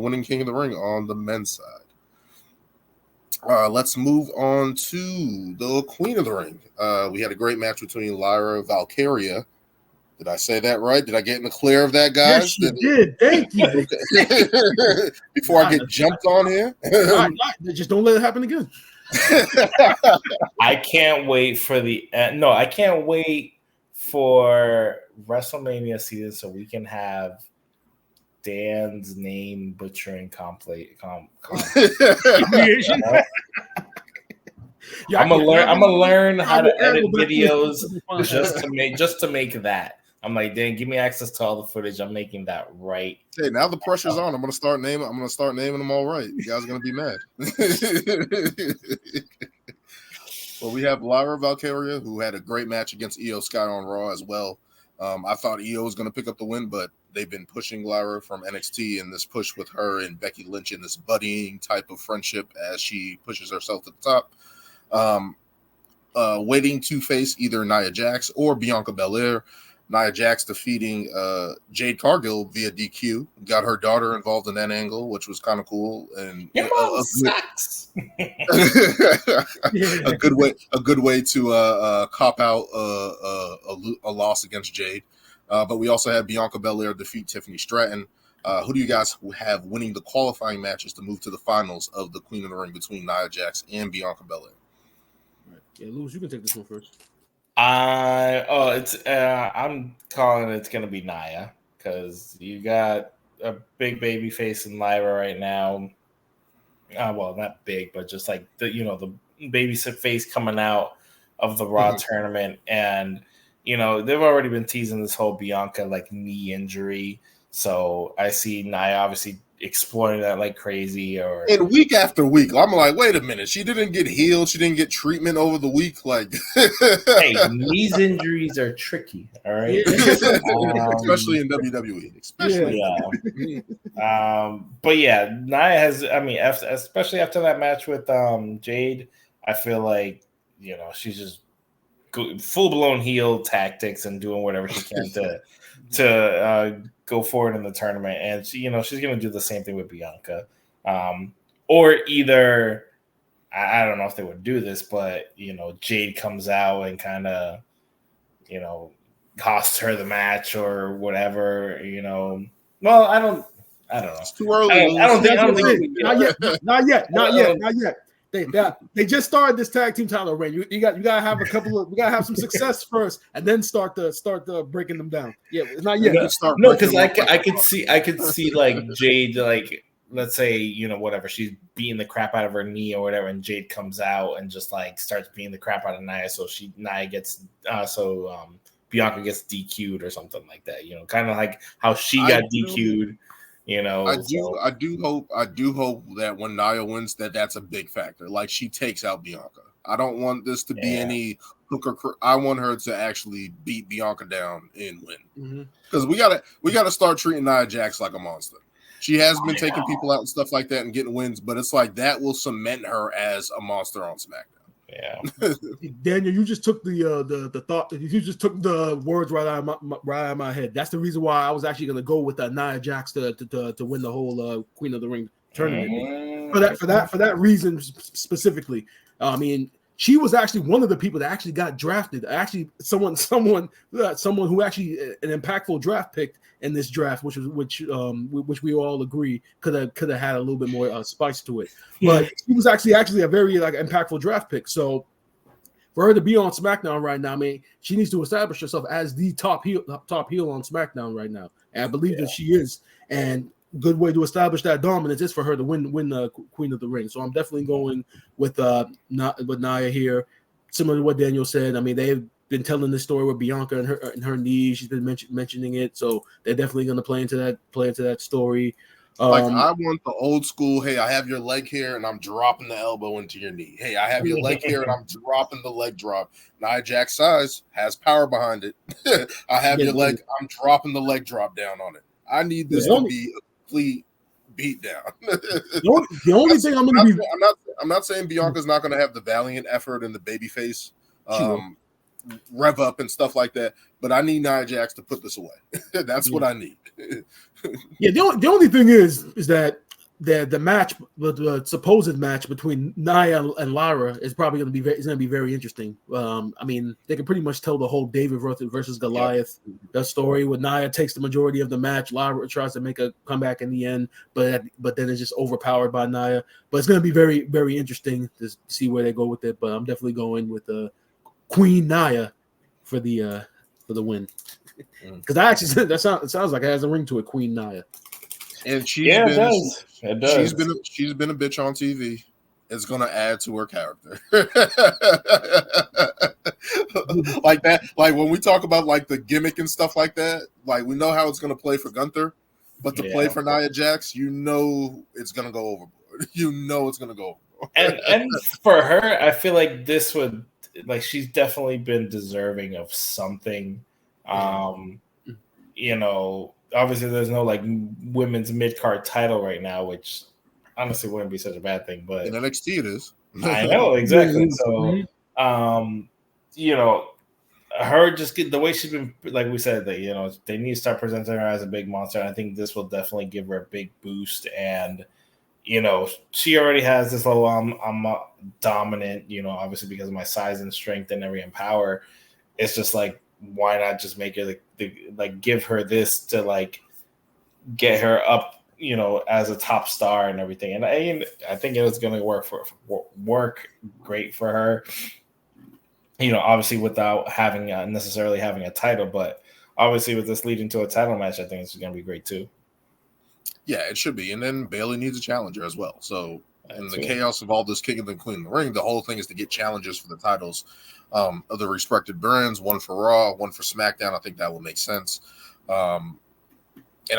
winning King of the Ring on the men's side. Let's move on to the Queen of the Ring. We had a great match between Lyra Valkyria. Did I say that right? Did I get in the clear of that, guys? Yes, you did. Thank you. Before I get jumped on here. Just don't let it happen again. I can't wait for I can't wait for WrestleMania season so we can have Dan's name butchering Yeah, I'm gonna learn how to edit videos just to make that. I'm like, Dan, give me access to all the footage. I'm making that right. Hey, now the pressure's on. I'm gonna start naming them all right. You guys are gonna be mad. Well, we have Lyra Valkyria, who had a great match against Io Sky on Raw as well. I thought Io was going to pick up the win, but they've been pushing Lyra from NXT, and this push with her and Becky Lynch in this buddying type of friendship as she pushes herself to the top. Waiting to face either Nia Jax or Bianca Belair. Nia Jax defeating Jade Cargill via DQ. Got her daughter involved in that angle, which was kind of cool. And your mom sucks. a good way to cop out a loss against Jade. But we also had Bianca Belair defeat Tiffany Stratton. Who do you guys have winning the qualifying matches to move to the finals of the Queen of the Ring between Nia Jax and Bianca Belair? Yeah, Lewis, you can take this one first. I'm calling it's gonna be Nia because you got a big baby face in Lyra right now. Well, not big, but just like the baby face coming out of the Raw tournament, and they've already been teasing this whole Bianca like knee injury. So I see Nia obviously exploring that like crazy. And week after week, I'm like, wait a minute, she didn't get healed, she didn't get treatment over the week. Like, hey, knees injuries are tricky, all right, especially in WWE. But yeah, Nia has. I mean, especially after that match with Jade, I feel like she's just full blown heel tactics and doing whatever she can to go forward in the tournament, and she's going to do the same thing with Bianca, or either I don't know if they would do this, but Jade comes out and kind of costs her the match or whatever. Well, I don't know. It's too early. I don't think not yet. They just started this tag team title reign. You got to have we got to have some success first, and then start the breaking them down. Yeah, it's not yet. No, because I could see like Jade, like let's say whatever, she's beating the crap out of her knee or whatever, and Jade comes out and just like starts beating the crap out of Nia, so Nia gets Bianca gets DQ'd or something like that. Kind of like how she got DQ'd. I do hope that when Nia wins, that's a big factor. Like she takes out Bianca. I don't want this to be any hooker. I want her to actually beat Bianca down and win. Because we gotta start treating Nia Jax like a monster. She has been taking people out and stuff like that and getting wins, but it's like that will cement her as a monster on SmackDown. Yeah, Daniel, you just took the thought. You just took the words right out of my head. That's the reason why I was actually going to go with Nia Jax to win the whole Queen of the Ring tournament. For that reason specifically. I mean, she was actually one of the people that actually got drafted. Actually, someone who actually an impactful draft pick in this draft, which we all agree could have had a little bit more spice to it. But she was actually a very impactful draft pick. So for her to be on SmackDown right now, I mean, she needs to establish herself as the top heel on SmackDown right now, and I believe that she is. And good way to establish that dominance is for her to win the Queen of the Ring. So I'm definitely going with Nia here. Similar to what Daniel said, I mean, they've been telling this story with Bianca and her knee. She's been mentioning it, so they're definitely going to play into that story. I want the old school. Hey, I have your leg here, and I'm dropping the elbow into your knee. Hey, I have your leg here, and I'm dropping the leg drop. Nia Jax size has power behind it. I have your leg. I'm dropping the leg drop down on it. I need this to be a complete beat down. The only thing I'm not saying Bianca's not going to have the valiant effort and the babyface rev up and stuff like that, but I need Nia Jax to put this away. That's what I need. Yeah, the only thing is that the match, the supposed match between Nia and Lara is probably going to be very interesting. I mean, they can pretty much tell the whole David versus Goliath the story where Nia takes the majority of the match. Lara tries to make a comeback in the end, but then it's just overpowered by Nia. But it's going to be very, very interesting to see where they go with it. But I'm definitely going with Queen Nia for the win, because I actually it sounds like it has a ring to it, Queen Nia. And it does. She's been a bitch on TV. It's gonna add to her character. Like that. Like when we talk about like the gimmick and stuff like that, like we know how it's gonna play for Gunther, but to play for Nia Jax, you know it's gonna go overboard. You know it's gonna go overboard. And for her, I feel like this would she's definitely been deserving of something. You know, obviously there's no like women's mid-card title right now, which honestly wouldn't be such a bad thing, but in NXT it is. I know, exactly. So you know, her just get the way she's been, like we said, that, you know, they need to start presenting her as a big monster. I think this will definitely give her a big boost. And, you know, she already has this little I'm dominant, you know, obviously because of my size and strength and every power. It's just like, why not just make her like give her this to like get her up, you know, as a top star and everything. And I think it was going to work great for her, you know, obviously without having necessarily having a title, but obviously with this leading to a title match, I think it's going to be great too. Yeah, it should be. And then Bayley needs a challenger as well. So in the chaos of all this king and the queen in the ring, the whole thing is to get challengers for the titles of the respected brands, one for Raw, one for SmackDown. I think that would make sense. And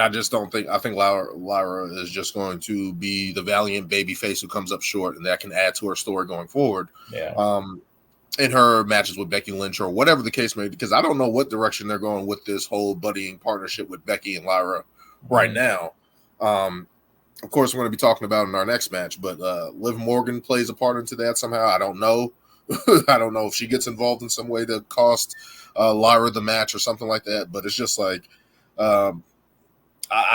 I just don't think, I think Lyra is just going to be the valiant baby face who comes up short, and that can add to her story going forward. Yeah. In her matches with Becky Lynch or whatever the case may be, because I don't know what direction they're going with this whole buddying partnership with Becky and Lyra right now. Of course, we're going to be talking about in our next match, but Liv Morgan plays a part into that somehow. I don't know. I don't know if she gets involved in some way to cost Lyra the match or something like that, but it's just like, I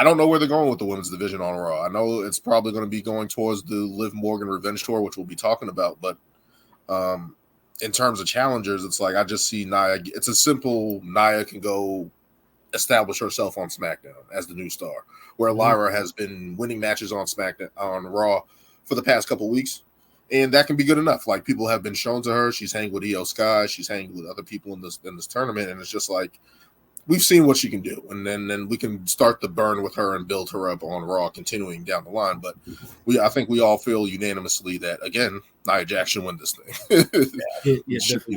don't know where they're going with the women's division on Raw. I know it's probably going to be going towards the Liv Morgan Revenge Tour, which we'll be talking about, but in terms of challengers, it's like I just see Nia. It's a simple Nia can go establish herself on SmackDown as the new star, where Lyra has been winning matches on SmackDown on Raw for the past couple of weeks, and that can be good enough. Like people have been shown to her, she's hanging with Io Sky, she's hanging with other people in this tournament, and it's just like we've seen what she can do, and then we can start the burn with her and build her up on Raw, continuing down the line. But I think we all feel unanimously that again, Nia Jax should win this thing. Yeah, definitely.